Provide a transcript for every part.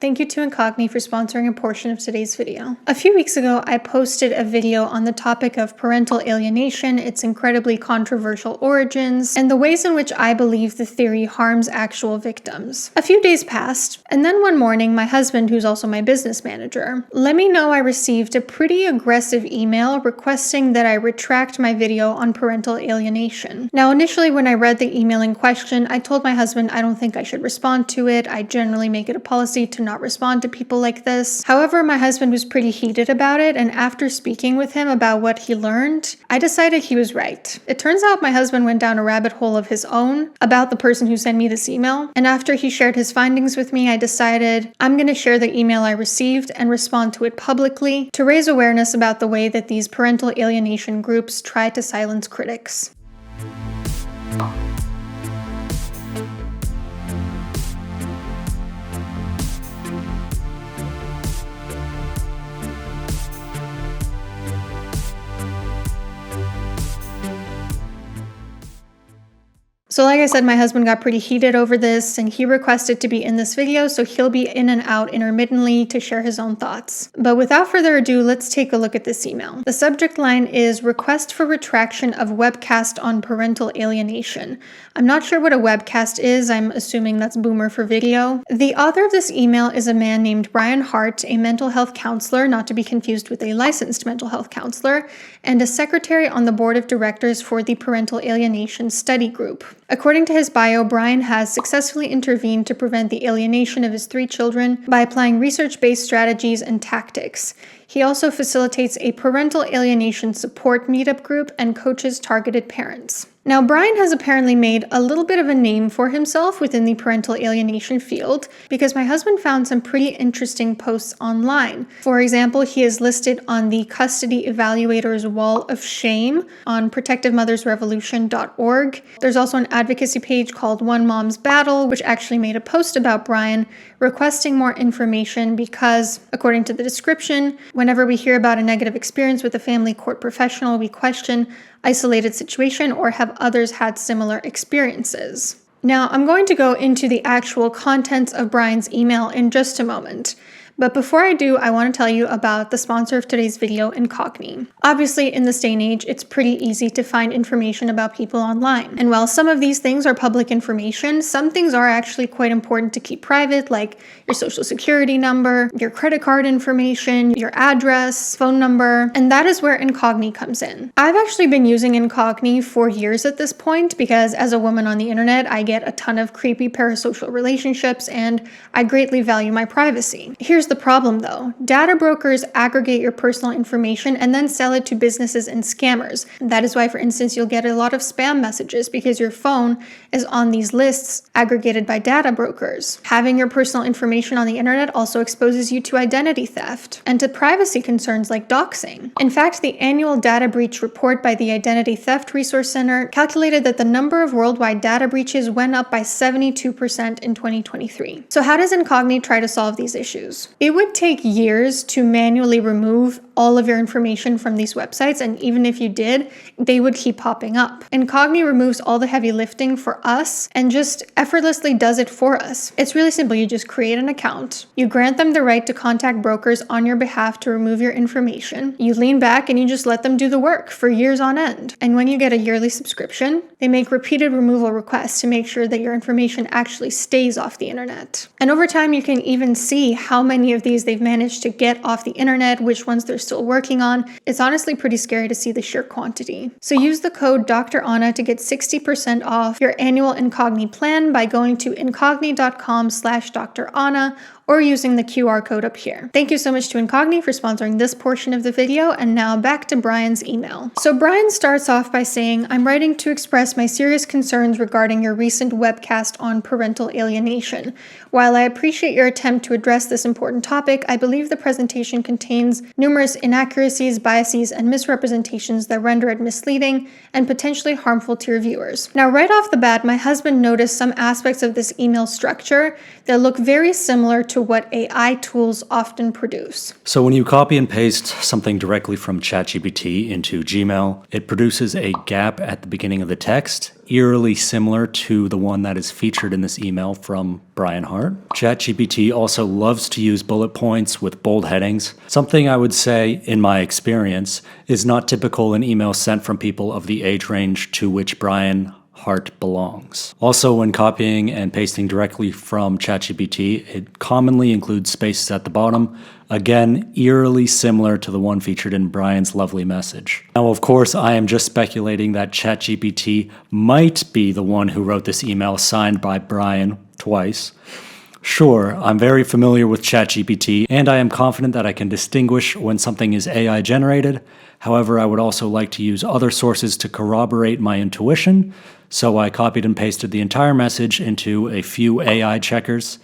Thank you to Incogni for sponsoring a portion of today's video. A few weeks ago, I posted a video on the topic of parental alienation, its incredibly controversial origins, and the ways in which I believe the theory harms actual victims. A few days passed, and then one morning, my husband, who's also my business manager, let me know I received a pretty aggressive email requesting that I retract my video on parental alienation. Now, initially, when I read the email in question, I told my husband I don't think I should respond to it. I generally make it a policy to not respond to people like this. However, my husband was pretty heated about it, and after speaking with him about what he learned, I decided he was right. It turns out my husband went down a rabbit hole of his own about the person who sent me this email, and after he shared his findings with me, I decided I'm going to share the email I received and respond to it publicly to raise awareness about the way that these parental alienation groups try to silence critics. So like I said, my husband got pretty heated over this and he requested to be in this video, so he'll be in and out intermittently to share his own thoughts. But without further ado, let's take a look at this email. The subject line is request for retraction of webcast on parental alienation. I'm not sure what a webcast is. I'm assuming that's boomer for video. The author of this email is a man named Brian Hart, a mental health counselor, not to be confused with a licensed mental health counselor, and a secretary on the board of directors for the Parental Alienation Study Group. According to his bio, Brian has successfully intervened to prevent the alienation of his 3 children by applying research-based strategies and tactics. He also facilitates a parental alienation support meetup group and coaches targeted parents. Now, Brian has apparently made a little bit of a name for himself within the parental alienation field because my husband found some pretty interesting posts online. For example, he is listed on the Custody Evaluator's Wall of Shame on protectivemothersrevolution.org. There's also an advocacy page called One Mom's Battle, which actually made a post about Brian requesting more information because, according to the description, whenever we hear about a negative experience with a family court professional, we question isolated situation or have others had similar experiences. Now, I'm going to go into the actual contents of Brian's email in just a moment. But before I do, I want to tell you about the sponsor of today's video, Incogni. Obviously, in this day and age, it's pretty easy to find information about people online. And while some of these things are public information, some things are actually quite important to keep private, like your social security number, your credit card information, your address, phone number, and that is where Incogni comes in. I've actually been using Incogni for years at this point because as a woman on the internet, I get a ton of creepy parasocial relationships and I greatly value my privacy. Here's the problem though. Data brokers aggregate your personal information and then sell it to businesses and scammers. That is why, for instance, you'll get a lot of spam messages because your phone is on these lists aggregated by data brokers. Having your personal information on the internet also exposes you to identity theft and to privacy concerns like doxing. In fact, the annual data breach report by the Identity Theft Resource Center calculated that the number of worldwide data breaches went up by 72% in 2023. So how does Incogni try to solve these issues? It would take years to manually remove all of your information from these websites, and even if you did, they would keep popping up. Incogni removes all the heavy lifting for us and just effortlessly does it for us. It's really simple. You just create an account. You grant them the right to contact brokers on your behalf to remove your information. You lean back and you just let them do the work for years on end. And when you get a yearly subscription, they make repeated removal requests to make sure that your information actually stays off the internet. And over time, you can even see how many of these they've managed to get off the internet, which ones they're still working on. It's honestly pretty scary to see the sheer quantity. So use the code Dr. Anna to get 60% off your annual Incogni plan by going to incogni.com/Dr. Anna or using the QR code up here. Thank you so much to Incogni for sponsoring this portion of the video, and now back to Brian's email. So Brian starts off by saying, I'm writing to express my serious concerns regarding your recent webcast on parental alienation. While I appreciate your attempt to address this important topic, I believe the presentation contains numerous inaccuracies, biases, and misrepresentations that render it misleading and potentially harmful to your viewers. Now, right off the bat, my husband noticed some aspects of this email structure that look very similar to what AI tools often produce. So when you copy and paste something directly from ChatGPT into Gmail, it produces a gap at the beginning of the text eerily similar to the one that is featured in this email from Brian Hart. ChatGPT also loves to use bullet points with bold headings, something I would say, in my experience, is not typical in emails sent from people of the age range to which Brian Hart belongs. Also, when copying and pasting directly from ChatGPT, it commonly includes spaces at the bottom, again, eerily similar to the one featured in Brian's lovely message. Now, of course, I am just speculating that ChatGPT might be the one who wrote this email signed by Brian twice. Sure, I'm very familiar with ChatGPT, and I am confident that I can distinguish when something is AI generated. However, I would also like to use other sources to corroborate my intuition, so I copied and pasted the entire message into a few AI checkers.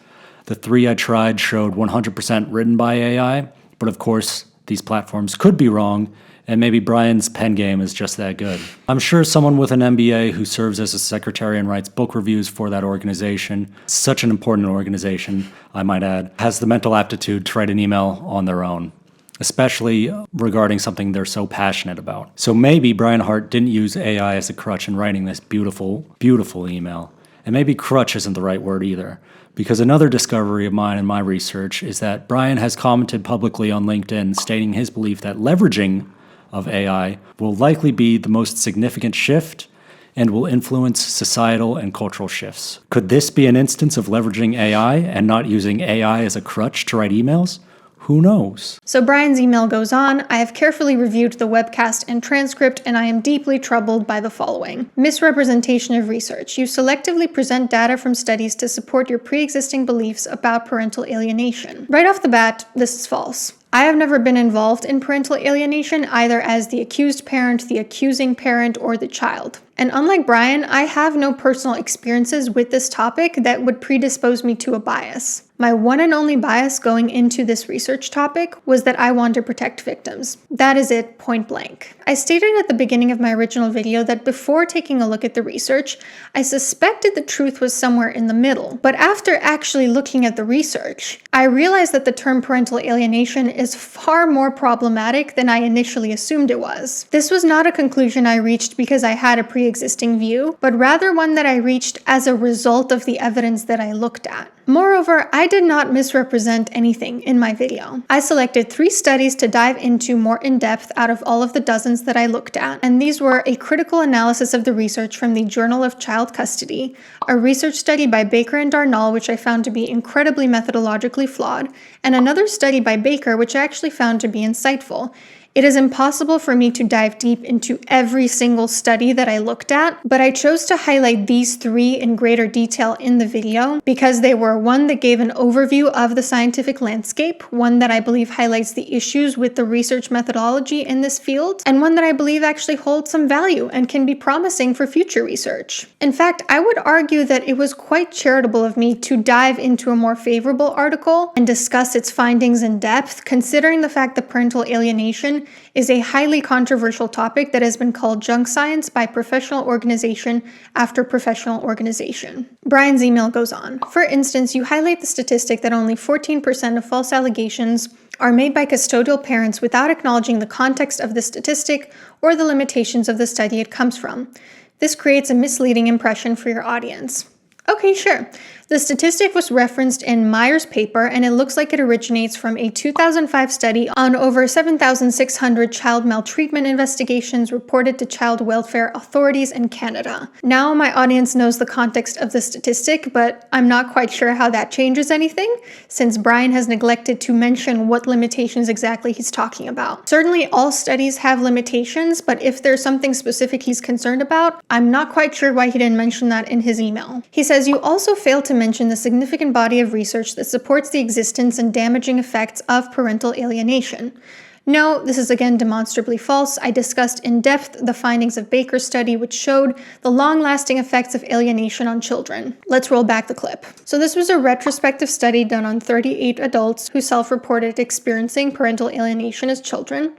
The 3 I tried showed 100% written by AI, but of course, these platforms could be wrong, and maybe Brian's pen game is just that good. I'm sure someone with an MBA who serves as a secretary and writes book reviews for that organization, such an important organization, I might add, has the mental aptitude to write an email on their own, especially regarding something they're so passionate about. So maybe Brian Hart didn't use AI as a crutch in writing this beautiful, beautiful email. And maybe crutch isn't the right word either, because another discovery of mine in my research is that Brian has commented publicly on LinkedIn stating his belief that leveraging of AI will likely be the most significant shift and will influence societal and cultural shifts. Could this be an instance of leveraging AI and not using AI as a crutch to write emails? Who knows? So Brian's email goes on. I have carefully reviewed the webcast and transcript, and I am deeply troubled by the following. Misrepresentation of research. You selectively present data from studies to support your pre-existing beliefs about parental alienation. Right off the bat, this is false. I have never been involved in parental alienation, either as the accused parent, the accusing parent, or the child. And unlike Brian, I have no personal experiences with this topic that would predispose me to a bias. My one and only bias going into this research topic was that I want to protect victims. That is it, point blank. I stated at the beginning of my original video that before taking a look at the research, I suspected the truth was somewhere in the middle. But after actually looking at the research, I realized that the term parental alienation is far more problematic than I initially assumed it was. This was not a conclusion I reached because I had a pre-existing view, but rather one that I reached as a result of the evidence that I looked at. Moreover, I did not misrepresent anything in my video. I selected 3 studies to dive into more in depth out of all of the dozens that I looked at, and these were a critical analysis of the research from the Journal of Child Custody, a research study by Baker and Darnall, which I found to be incredibly methodologically flawed, and another study by Baker, which I actually found to be insightful. It is impossible for me to dive deep into every single study that I looked at, but I chose to highlight these 3 in greater detail in the video because they were one that gave an overview of the scientific landscape, one that I believe highlights the issues with the research methodology in this field, and one that I believe actually holds some value and can be promising for future research. In fact, I would argue that it was quite charitable of me to dive into a more favorable article and discuss its findings in depth, considering the fact that parental alienation is a highly controversial topic that has been called junk science by professional organization after professional organization. Brian's email goes on. For instance, you highlight the statistic that only 14% of false allegations are made by custodial parents without acknowledging the context of the statistic or the limitations of the study it comes from. This creates a misleading impression for your audience. Okay, sure. The statistic was referenced in Meyer's paper, and it looks like it originates from a 2005 study on over 7,600 child maltreatment investigations reported to child welfare authorities in Canada. Now my audience knows the context of the statistic, but I'm not quite sure how that changes anything, since Brian has neglected to mention what limitations exactly he's talking about. Certainly all studies have limitations, but if there's something specific he's concerned about, I'm not quite sure why he didn't mention that in his email. He says, you also fail to mention the significant body of research that supports the existence and damaging effects of parental alienation. No, this is again demonstrably false. I discussed in depth the findings of Baker's study, which showed the long-lasting effects of alienation on children. Let's roll back the clip. So this was a retrospective study done on 38 adults who self-reported experiencing parental alienation as children.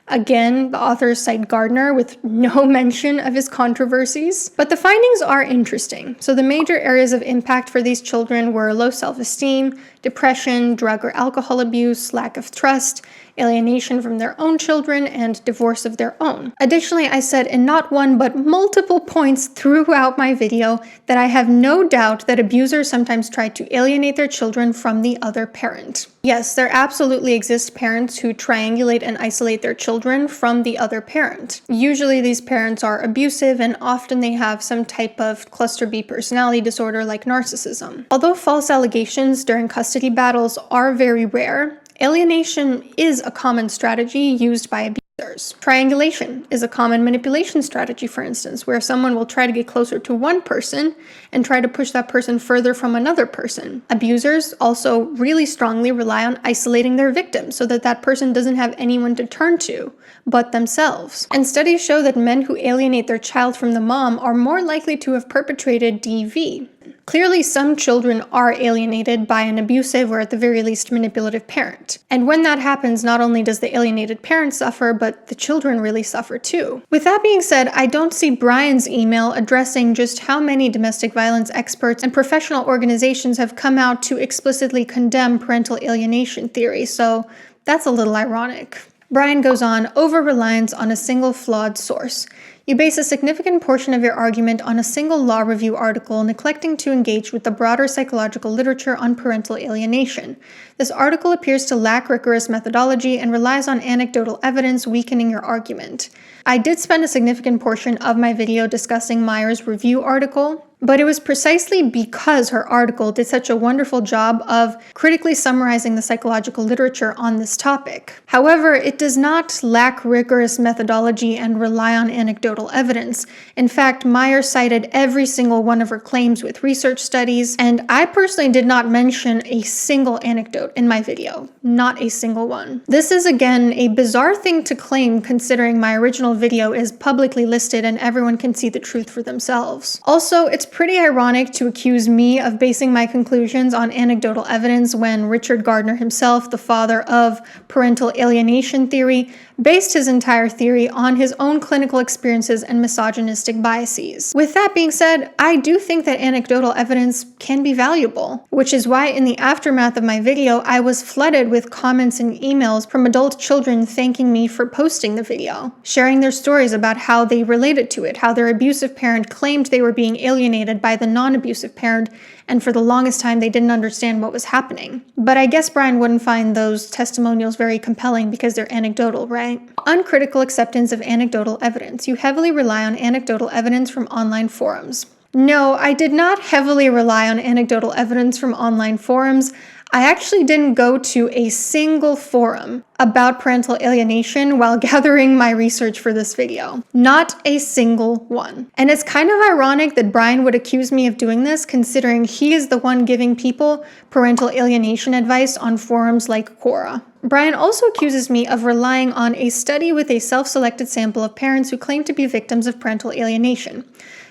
Again, the authors cite Gardner with no mention of his controversies, but the findings are interesting. So the major areas of impact for these children were low self-esteem, depression, drug or alcohol abuse, lack of trust, alienation from their own children, and divorce of their own. Additionally, I said in not one but multiple points throughout my video that I have no doubt that abusers sometimes try to alienate their children from the other parent. Yes, there absolutely exist parents who triangulate and isolate their children from the other parent. Usually these parents are abusive and often they have some type of cluster B personality disorder like narcissism. Although false allegations during custody battles are very rare, alienation is a common strategy used by abusers. Triangulation is a common manipulation strategy, for instance, where someone will try to get closer to one person and try to push that person further from another person. Abusers also really strongly rely on isolating their victim so that that person doesn't have anyone to turn to but themselves. And studies show that men who alienate their child from the mom are more likely to have perpetrated DV. Clearly, some children are alienated by an abusive or at the very least manipulative parent. And when that happens, not only does the alienated parent suffer, but the children really suffer too. With that being said, I don't see Brian's email addressing just how many domestic violence experts and professional organizations have come out to explicitly condemn parental alienation theory, so that's a little ironic. Brian goes on, over-reliance on a single flawed source. You base a significant portion of your argument on a single law review article, neglecting to engage with the broader psychological literature on parental alienation. This article appears to lack rigorous methodology and relies on anecdotal evidence, weakening your argument. I did spend a significant portion of my video discussing Meyer's review article, but it was precisely because her article did such a wonderful job of critically summarizing the psychological literature on this topic. However, it does not lack rigorous methodology and rely on anecdotal evidence. In fact, Meyer cited every single one of her claims with research studies, and I personally did not mention a single anecdote in my video. Not a single one. This is again a bizarre thing to claim considering my original video is publicly listed and everyone can see the truth for themselves. Also, it's pretty ironic to accuse me of basing my conclusions on anecdotal evidence when Richard Gardner himself, the father of parental alienation theory, based his entire theory on his own clinical experiences and misogynistic biases. With that being said, I do think that anecdotal evidence can be valuable, which is why in the aftermath of my video, I was flooded with comments and emails from adult children thanking me for posting the video, sharing their stories about how they related to it, how their abusive parent claimed they were being alienated by the non-abusive parent, and for the longest time they didn't understand what was happening. But I guess Brian wouldn't find those testimonials very compelling because they're anecdotal, right? Uncritical acceptance of anecdotal evidence. You heavily rely on anecdotal evidence from online forums. No, I did not heavily rely on anecdotal evidence from online forums. I actually didn't go to a single forum about parental alienation while gathering my research for this video. Not a single one. And it's kind of ironic that Brian would accuse me of doing this considering he is the one giving people parental alienation advice on forums like Quora. Brian also accuses me of relying on a study with a self-selected sample of parents who claim to be victims of parental alienation.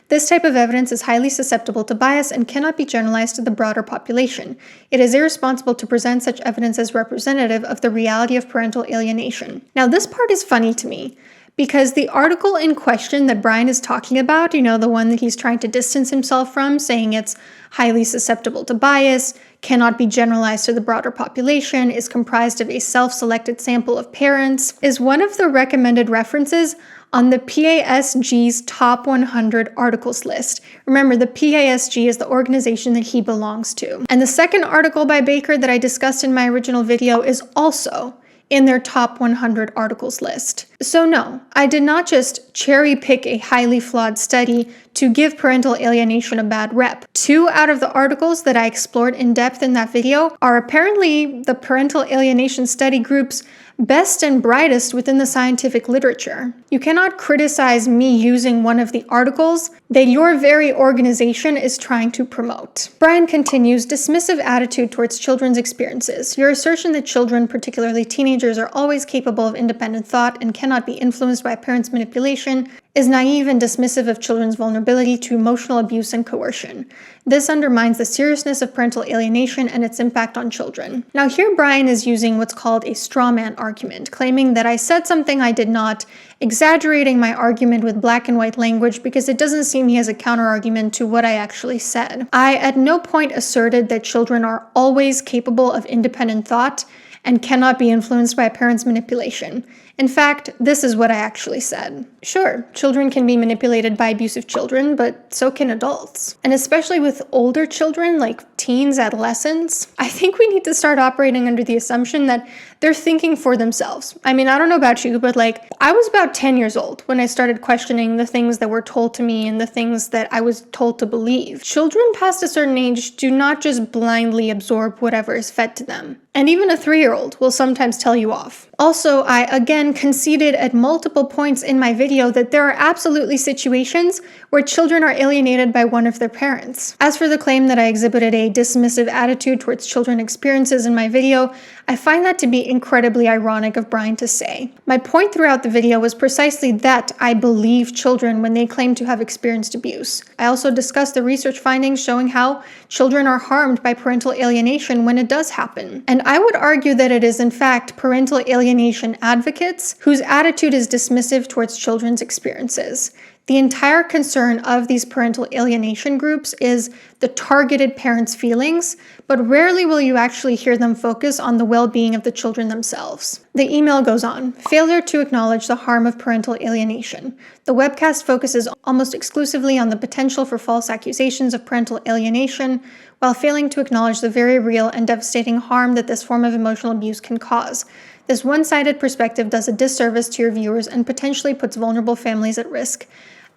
This type of evidence is highly susceptible to bias and cannot be generalized to the broader population. It is irresponsible to present such evidence as representative of the reality of parental alienation. Now, this part is funny to me, because the article in question that Brian is talking about, the one that he's trying to distance himself from, saying it's highly susceptible to bias, cannot be generalized to the broader population, is comprised of a self-selected sample of parents, is one of the recommended references on the PASG's top 100 articles list. Remember, the PASG is the organization that he belongs to. And the second article by Baker that I discussed in my original video is also in their top 100 articles list. So no, I did not just cherry pick a highly flawed study to give parental alienation a bad rep. 2 out of the articles that I explored in depth in that video are apparently the parental alienation study group's best and brightest within the scientific literature. You cannot criticize me using one of the articles that your very organization is trying to promote. Brian continues, dismissive attitude towards children's experiences. Your assertion that children, particularly teenagers, teenagers are always capable of independent thought and cannot be influenced by a parent's manipulation is naive and dismissive of children's vulnerability to emotional abuse and coercion. This undermines the seriousness of parental alienation and its impact on children. Now here Brian is using what's called a straw man argument, claiming that I said something I did not, exaggerating my argument with black and white language because it doesn't seem he has a counter-argument to what I actually said. I at no point asserted that children are always capable of independent thought and cannot be influenced by a parent's manipulation. In fact, this is what I actually said. Sure, children can be manipulated by abusive children, but so can adults. And especially with older children, like teens, adolescents, I think we need to start operating under the assumption that they're thinking for themselves. I mean, I don't know about you, but I was about 10 years old when I started questioning the things that were told to me and the things that I was told to believe. Children past a certain age do not just blindly absorb whatever is fed to them. And even a 3-year-old will sometimes tell you off. Also, I again conceded at multiple points in my video that there are absolutely situations where children are alienated by one of their parents. As for the claim that I exhibited a dismissive attitude towards children's experiences in my video, I find that to be incredibly ironic of Brian to say. My point throughout the video was precisely that I believe children when they claim to have experienced abuse. I also discussed the research findings showing how children are harmed by parental alienation when it does happen. And I would argue that it is in fact parental alienation advocates whose attitude is dismissive towards children's experiences. The entire concern of these parental alienation groups is the targeted parents' feelings, but rarely will you actually hear them focus on the well-being of the children themselves. The email goes on, failure to acknowledge the harm of parental alienation. The webcast focuses almost exclusively on the potential for false accusations of parental alienation, while failing to acknowledge the very real and devastating harm that this form of emotional abuse can cause. This one-sided perspective does a disservice to your viewers and potentially puts vulnerable families at risk.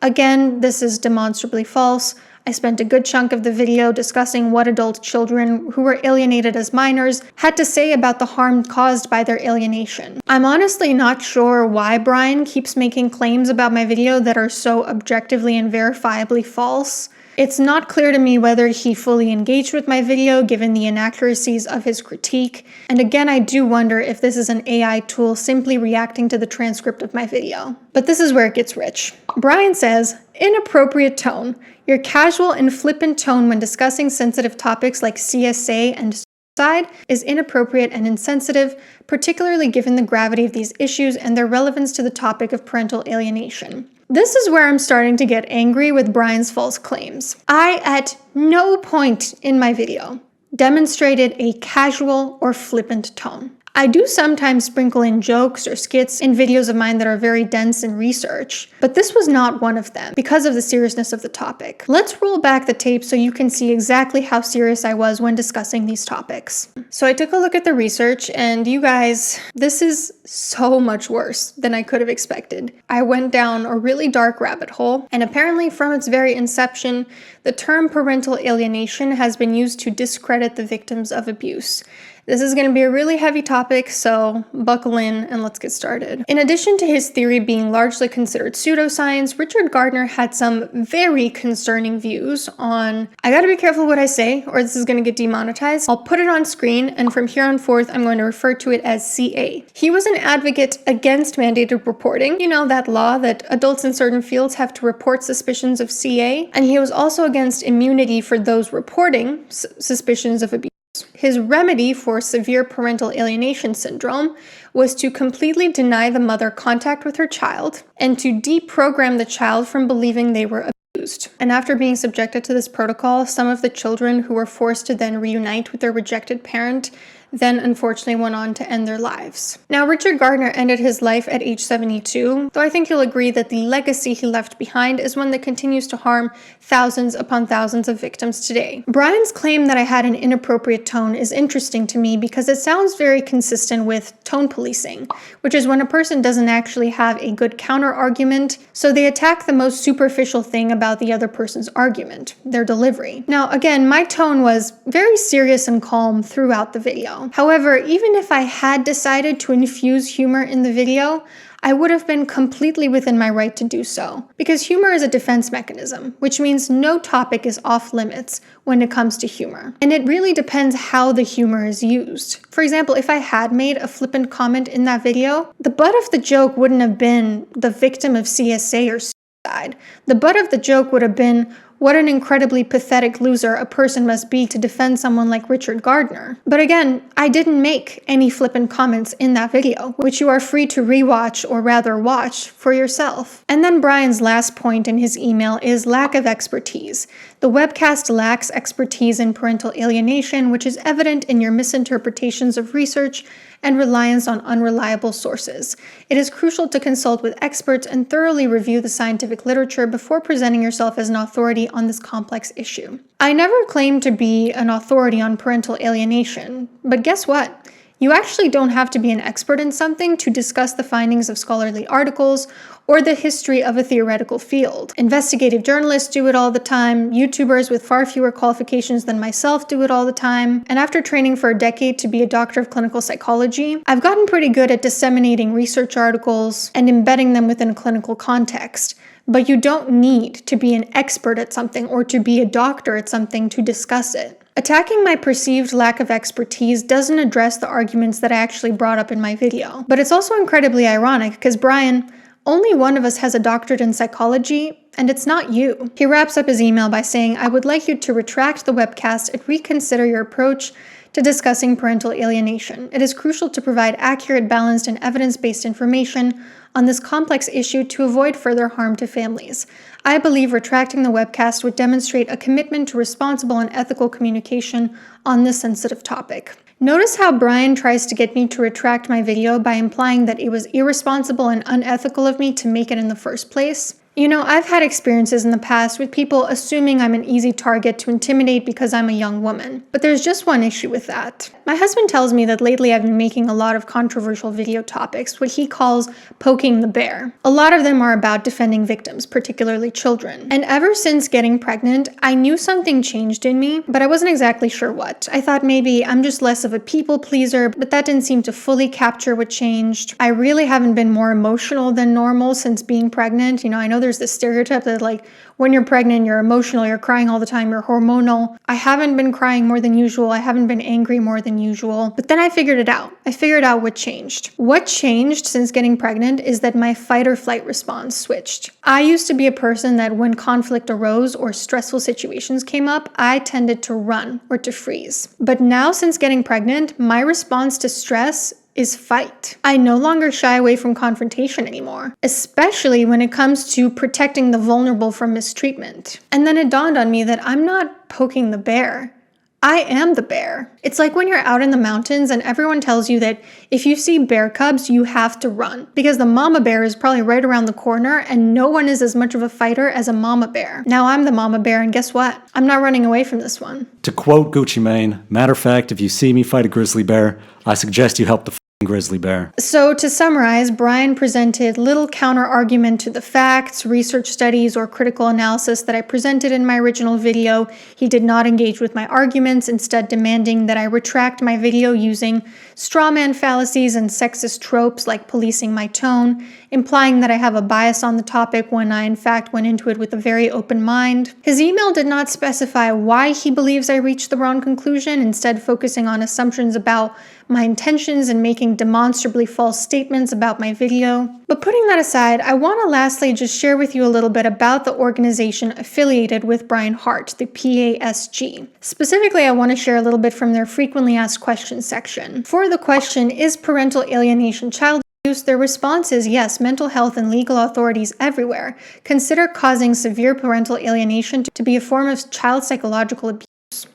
Again, this is demonstrably false. I spent a good chunk of the video discussing what adult children who were alienated as minors had to say about the harm caused by their alienation. I'm honestly not sure why Brian keeps making claims about my video that are so objectively and verifiably false. It's not clear to me whether he fully engaged with my video given the inaccuracies of his critique, and again I do wonder if this is an AI tool simply reacting to the transcript of my video. But this is where it gets rich. Brian says, inappropriate tone. Your casual and flippant tone when discussing sensitive topics like CSA and suicide is inappropriate and insensitive, particularly given the gravity of these issues and their relevance to the topic of parental alienation. This is where I'm starting to get angry with Brian's false claims. I, at no point in my video, demonstrated a casual or flippant tone. I do sometimes sprinkle in jokes or skits in videos of mine that are very dense in research, but this was not one of them because of the seriousness of the topic. Let's roll back the tape so you can see exactly how serious I was when discussing these topics. So I took a look at the research, and you guys, this is so much worse than I could have expected. I went down a really dark rabbit hole, and apparently from its very inception, the term parental alienation has been used to discredit the victims of abuse. This is going to be a really heavy topic, so buckle in and let's get started. In addition to his theory being largely considered pseudoscience, Richard Gardner had some very concerning views on, I gotta be careful what I say or this is going to get demonetized. I'll put it on screen, and from here on forth I'm going to refer to it as CA. He was an advocate against mandated reporting, you know, that law that adults in certain fields have to report suspicions of CA, and he was also against immunity for those reporting suspicions of abuse. His remedy for severe parental alienation syndrome was to completely deny the mother contact with her child and to deprogram the child from believing they were abused. And after being subjected to this protocol, some of the children who were forced to then reunite with their rejected parent then unfortunately went on to end their lives. Now, Richard Gardner ended his life at age 72, though I think you'll agree that the legacy he left behind is one that continues to harm thousands upon thousands of victims today. Brian's claim that I had an inappropriate tone is interesting to me because it sounds very consistent with tone policing, which is when a person doesn't actually have a good counter-argument, so they attack the most superficial thing about the other person's argument, their delivery. Now, again, my tone was very serious and calm throughout the video. video. However, even if I had decided to infuse humor in the video, I would have been completely within my right to do so, because humor is a defense mechanism, which means no topic is off limits when it comes to humor. And it really depends how the humor is used. For example, if I had made a flippant comment in that video, the butt of the joke wouldn't have been the victim of CSA or suicide. The butt of the joke would have been, what an incredibly pathetic loser a person must be to defend someone like Richard Gardner. But again, I didn't make any flippant comments in that video, which you are free to rewatch or rather watch for yourself. And then Brian's last point in his email is lack of expertise. The webcast lacks expertise in parental alienation, which is evident in your misinterpretations of research and reliance on unreliable sources. It is crucial to consult with experts and thoroughly review the scientific literature before presenting yourself as an authority on this complex issue. I never claimed to be an authority on parental alienation, but guess what? You actually don't have to be an expert in something to discuss the findings of scholarly articles or the history of a theoretical field. Investigative journalists do it all the time, YouTubers with far fewer qualifications than myself do it all the time, and after training for a decade to be a doctor of clinical psychology, I've gotten pretty good at disseminating research articles and embedding them within a clinical context. But you don't need to be an expert at something or to be a doctor at something to discuss it. Attacking my perceived lack of expertise doesn't address the arguments that I actually brought up in my video. But it's also incredibly ironic because Brian, only one of us has a doctorate in psychology, and it's not you. He wraps up his email by saying, I would like you to retract the webcast and reconsider your approach to discussing parental alienation. It is crucial to provide accurate, balanced, and evidence-based information on this complex issue to avoid further harm to families. I believe retracting the webcast would demonstrate a commitment to responsible and ethical communication on this sensitive topic. Notice how Brian tries to get me to retract my video by implying that it was irresponsible and unethical of me to make it in the first place. You know, I've had experiences in the past with people assuming I'm an easy target to intimidate because I'm a young woman. But there's just one issue with that. My husband tells me that lately I've been making a lot of controversial video topics, what he calls poking the bear. A lot of them are about defending victims, particularly children. And ever since getting pregnant, I knew something changed in me, but I wasn't exactly sure what. I thought maybe I'm just less of a people pleaser, but that didn't seem to fully capture what changed. I really haven't been more emotional than normal since being pregnant. You know, I know there's this stereotype that like when you're pregnant, you're emotional, you're crying all the time, you're hormonal. I haven't been crying more than usual. I haven't been angry more than usual. But then I figured it out. I figured out what changed. What changed since getting pregnant is that my fight or flight response switched. I used to be a person that when conflict arose or stressful situations came up, I tended to run or to freeze. But now since getting pregnant, my response to stress is fight. I no longer shy away from confrontation anymore, especially when it comes to protecting the vulnerable from mistreatment. And then it dawned on me that I'm not poking the bear. I am the bear. It's like when you're out in the mountains and everyone tells you that if you see bear cubs, you have to run because the mama bear is probably right around the corner and no one is as much of a fighter as a mama bear. Now I'm the mama bear and guess what? I'm not running away from this one. To quote Gucci Mane, matter of fact, if you see me fight a grizzly bear, I suggest you help the grizzly bear. So to summarize, Brian presented little counter-argument to the facts, research studies, or critical analysis that I presented in my original video. He did not engage with my arguments, instead demanding that I retract my video using straw man fallacies and sexist tropes like policing my tone, implying that I have a bias on the topic when I in fact went into it with a very open mind. His email did not specify why he believes I reached the wrong conclusion, instead focusing on assumptions about my intentions and making demonstrably false statements about my video. But putting that aside, I want to lastly just share with you a little bit about the organization affiliated with Brian Hart, the PASG. Specifically, I want to share a little bit from their frequently asked questions section. For the question, is parental alienation child abuse? Their response is yes, mental health and legal authorities everywhere consider causing severe parental alienation to be a form of child psychological abuse.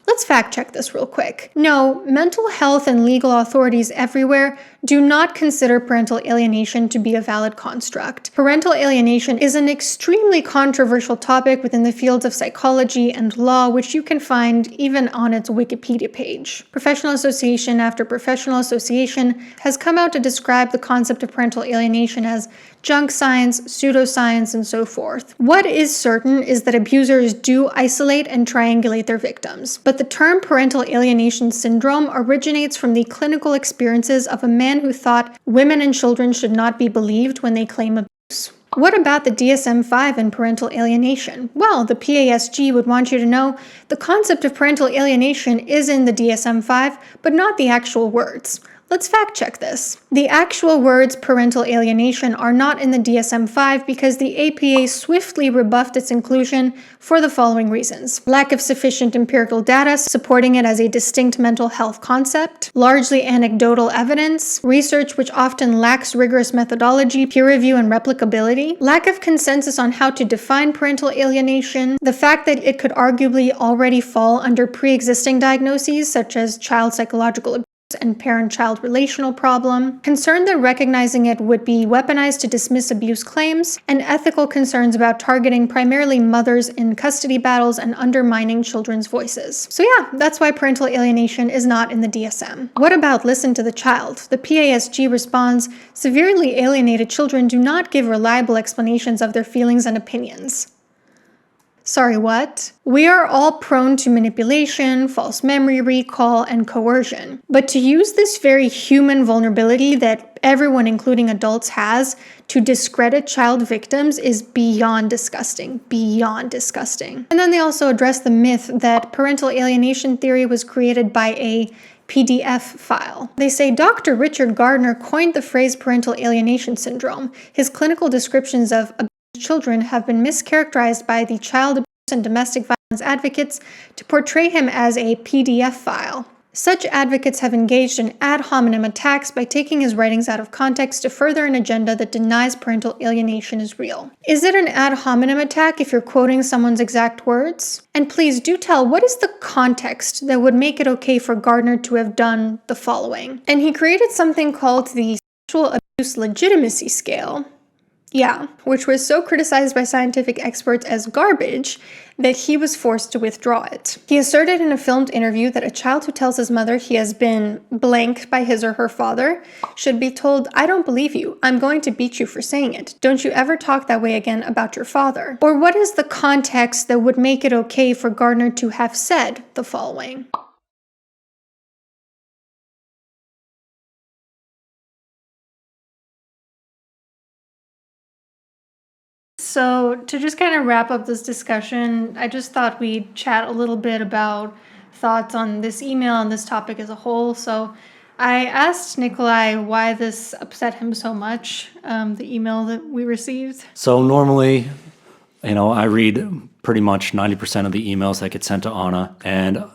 Let's fact check this real quick. No, mental health and legal authorities everywhere do not consider parental alienation to be a valid construct. Parental alienation is an extremely controversial topic within the fields of psychology and law, which you can find even on its Wikipedia page. Professional association after professional association has come out to describe the concept of parental alienation as junk science, pseudoscience, and so forth. What is certain is that abusers do isolate and triangulate their victims. But the term parental alienation syndrome originates from the clinical experiences of a man who thought women and children should not be believed when they claim abuse. What about the DSM-5 and parental alienation? Well, the PASG would want you to know the concept of parental alienation is in the DSM-5, but not the actual words. Let's fact check this. The actual words parental alienation are not in the DSM-5 because the APA swiftly rebuffed its inclusion for the following reasons. Lack of sufficient empirical data supporting it as a distinct mental health concept, largely anecdotal evidence, research which often lacks rigorous methodology, peer review, and replicability, lack of consensus on how to define parental alienation, the fact that it could arguably already fall under pre-existing diagnoses such as child psychological abuse and parent-child relational problem, concern that recognizing it would be weaponized to dismiss abuse claims, and ethical concerns about targeting primarily mothers in custody battles and undermining children's voices. So yeah, that's why parental alienation is not in the DSM. What about listen to the child? The PASG responds, severely alienated children do not give reliable explanations of their feelings and opinions. Sorry, what? We are all prone to manipulation, false memory recall, and coercion. But to use this very human vulnerability that everyone, including adults, has to discredit child victims is beyond disgusting. Beyond disgusting. And then they also address the myth that parental alienation theory was created by a PDF file. They say Dr. Richard Gardner coined the phrase parental alienation syndrome. His clinical descriptions of children have been mischaracterized by the child abuse and domestic violence advocates to portray him as a PDF file. Such advocates have engaged in ad hominem attacks by taking his writings out of context to further an agenda that denies parental alienation is real. Is it an ad hominem attack if you're quoting someone's exact words? And please do tell, what is the context that would make it okay for Gardner to have done the following? And he created something called the Sexual Abuse Legitimacy Scale. Yeah, which was so criticized by scientific experts as garbage that he was forced to withdraw it. He asserted in a filmed interview that a child who tells his mother he has been blanked by his or her father should be told, "I don't believe you. I'm going to beat you for saying it. Don't you ever talk that way again about your father." Or what is the context that would make it okay for Gardner to have said the following? So, to just kind of wrap up this discussion, I just thought we'd chat a little bit about thoughts on this email and this topic as a whole. So, I asked Nikolai why this upset him so much, the email that we received. So normally, I read pretty much 90% of the emails that get sent to Anna, and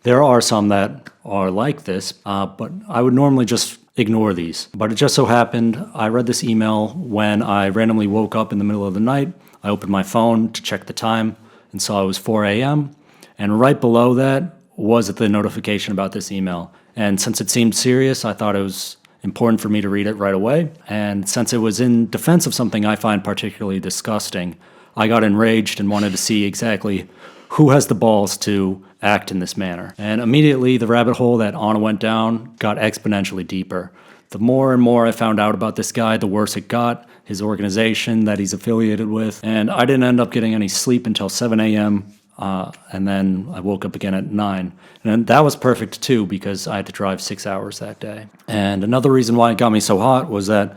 there are some that are like this, but I would normally just ignore these. But it just so happened I read this email when I randomly woke up in the middle of the night. I opened my phone to check the time and saw it was 4 a.m. And right below that was the notification about this email. And since it seemed serious, I thought it was important for me to read it right away. And since it was in defense of something I find particularly disgusting, I got enraged and wanted to see exactly who has the balls to act in this manner. And immediately the rabbit hole that Anna went down got exponentially deeper. The more and more I found out about this guy, the worse it got, his organization that he's affiliated with. And I didn't end up getting any sleep until 7 a.m., and then I woke up again at 9. And that was perfect too, because I had to drive 6 hours that day. And another reason why it got me so hot was that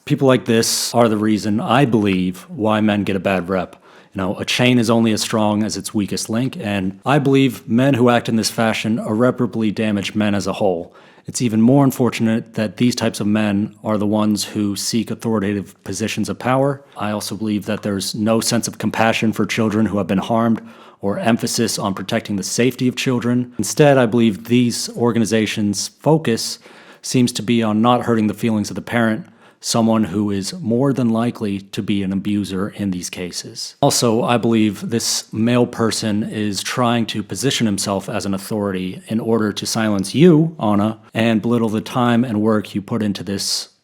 people like this are the reason, I believe, why men get a bad rep. A chain is only as strong as its weakest link, and I believe men who act in this fashion irreparably damage men as a whole. It's even more unfortunate that these types of men are the ones who seek authoritative positions of power. I also believe that there's no sense of compassion for children who have been harmed or emphasis on protecting the safety of children. Instead, I believe these organizations' focus seems to be on not hurting the feelings of the parent, someone who is more than likely to be an abuser in these cases. Also, I believe this male person is trying to position himself as an authority in order to silence you, Anna, and belittle the time and work you put into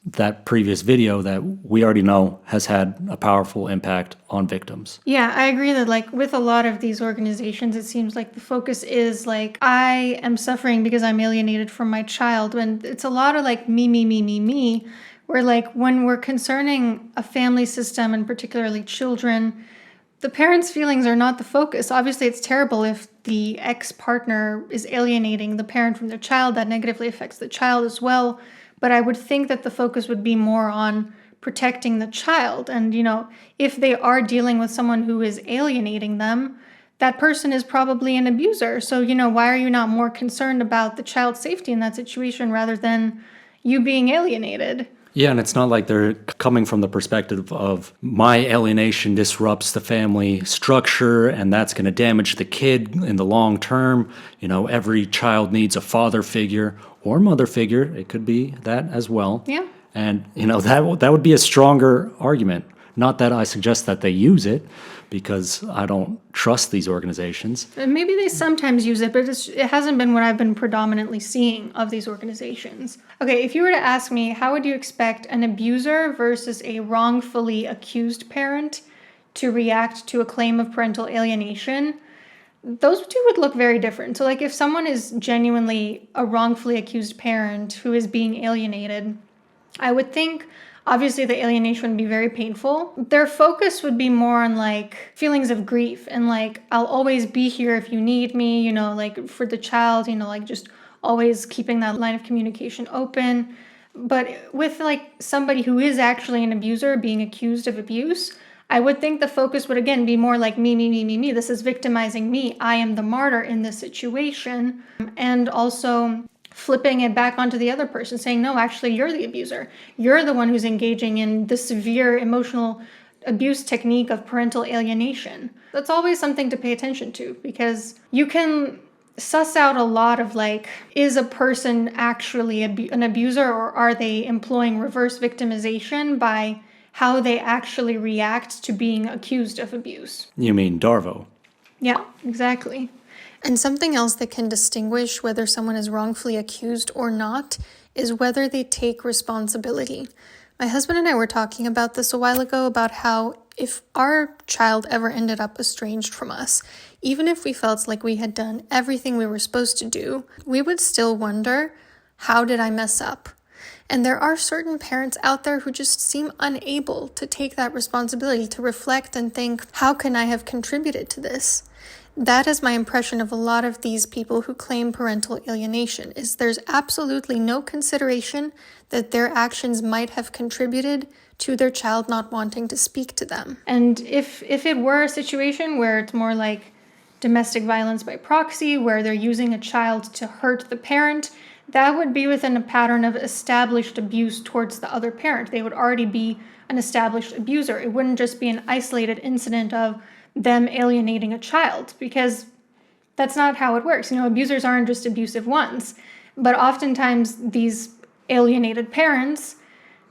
that previous video that we already know has had a powerful impact on victims. Yeah, I agree that with a lot of these organizations, it seems like the focus is I am suffering because I'm alienated from my child, when it's a lot of me, where like when we're concerning a family system and particularly children, the parents' feelings are not the focus. Obviously, it's terrible if the ex-partner is alienating the parent from their child. That negatively affects the child as well. But I would think that the focus would be more on protecting the child. And, if they are dealing with someone who is alienating them, that person is probably an abuser. So, why are you not more concerned about the child's safety in that situation rather than you being alienated? Yeah, and it's not like they're coming from the perspective of my alienation disrupts the family structure and that's going to damage the kid in the long term. Every child needs a father figure or mother figure. It could be that as well. Yeah. And, that would be a stronger argument. Not that I suggest that they use it, because I don't trust these organizations. Maybe they sometimes use it, but it hasn't been what I've been predominantly seeing of these organizations. Okay, if you were to ask me, how would you expect an abuser versus a wrongfully accused parent to react to a claim of parental alienation? Those two would look very different. So like if someone is genuinely a wrongfully accused parent who is being alienated, I would think obviously the alienation would be very painful. Their focus would be more on like feelings of grief and like, I'll always be here if you need me, like for the child, like just always keeping that line of communication open. But with like somebody who is actually an abuser being accused of abuse, I would think the focus would again be more like me. This is victimizing me. I am the martyr in this situation. And also flipping it back onto the other person, saying, no, actually, you're the abuser. You're the one who's engaging in the severe emotional abuse technique of parental alienation. That's always something to pay attention to, because you can suss out a lot of like, is a person actually an abuser, or are they employing reverse victimization by how they actually react to being accused of abuse? You mean Darvo? Yeah, exactly. And something else that can distinguish whether someone is wrongfully accused or not is whether they take responsibility. My husband and I were talking about this a while ago, about how if our child ever ended up estranged from us, even if we felt like we had done everything we were supposed to do, we would still wonder, how did I mess up? And there are certain parents out there who just seem unable to take that responsibility, to reflect and think, how can I have contributed to this? That is my impression of a lot of these people who claim parental alienation, is there's absolutely no consideration that their actions might have contributed to their child not wanting to speak to them. And if it were a situation where it's more like domestic violence by proxy, where they're using a child to hurt the parent, that would be within a pattern of established abuse towards the other parent. They would already be an established abuser. It wouldn't just be an isolated incident of them alienating a child, because that's not how it works. Abusers aren't just abusive ones, but oftentimes these alienated parents,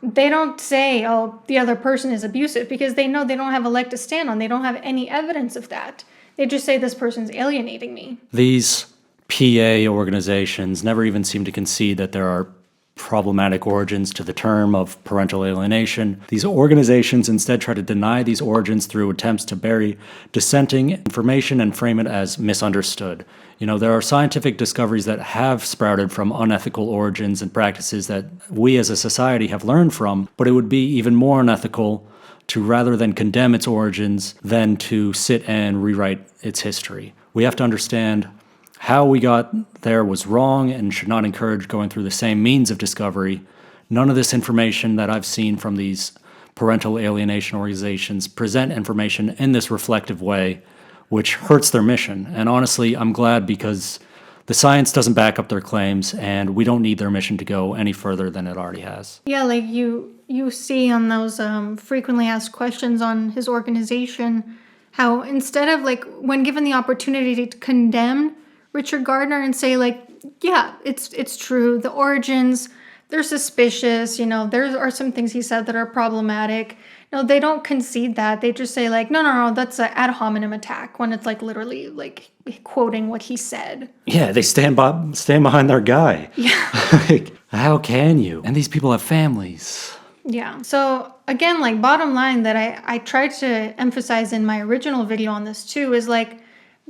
they don't say, oh, the other person is abusive, because they know they don't have a leg to stand on. They don't have any evidence of that. They just say this person's alienating me. These PA organizations never even seem to concede that there are problematic origins to the term of parental alienation. These organizations instead try to deny these origins through attempts to bury dissenting information and frame it as misunderstood. There are scientific discoveries that have sprouted from unethical origins and practices that we as a society have learned from, but it would be even more unethical to, rather than condemn its origins, than to sit and rewrite its history. We have to understand how we got there was wrong and should not encourage going through the same means of discovery. None of this information that I've seen from these parental alienation organizations present information in this reflective way, which hurts their mission. And honestly, I'm glad, because the science doesn't back up their claims, and we don't need their mission to go any further than it already has. Yeah, like you see on those frequently asked questions on his organization, how instead of like when given the opportunity to condemn Richard Gardner and say like, yeah, it's true, the origins, they're suspicious, there are some things he said that are problematic. No, they don't concede that. They just say like, no, that's an ad hominem attack, when it's like literally like quoting what he said. Yeah, they stand behind their guy. Yeah. Like, how can you? And these people have families. Yeah. So again, like bottom line that I tried to emphasize in my original video on this too is like,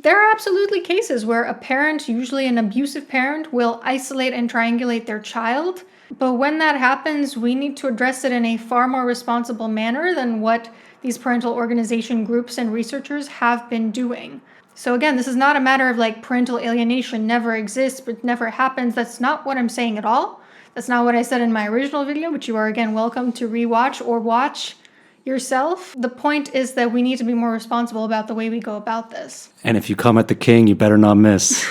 there are absolutely cases where a parent, usually an abusive parent, will isolate and triangulate their child But when that happens, we need to address it in a far more responsible manner than what these parental organization groups and researchers have been doing. So again, this is not a matter of like parental alienation never exists, but never happens. That's not what I'm saying at all. That's not what I said in my original video, which you are again welcome to rewatch or watch yourself. The point is that we need to be more responsible about the way we go about this. And if you come at the king, you better not miss.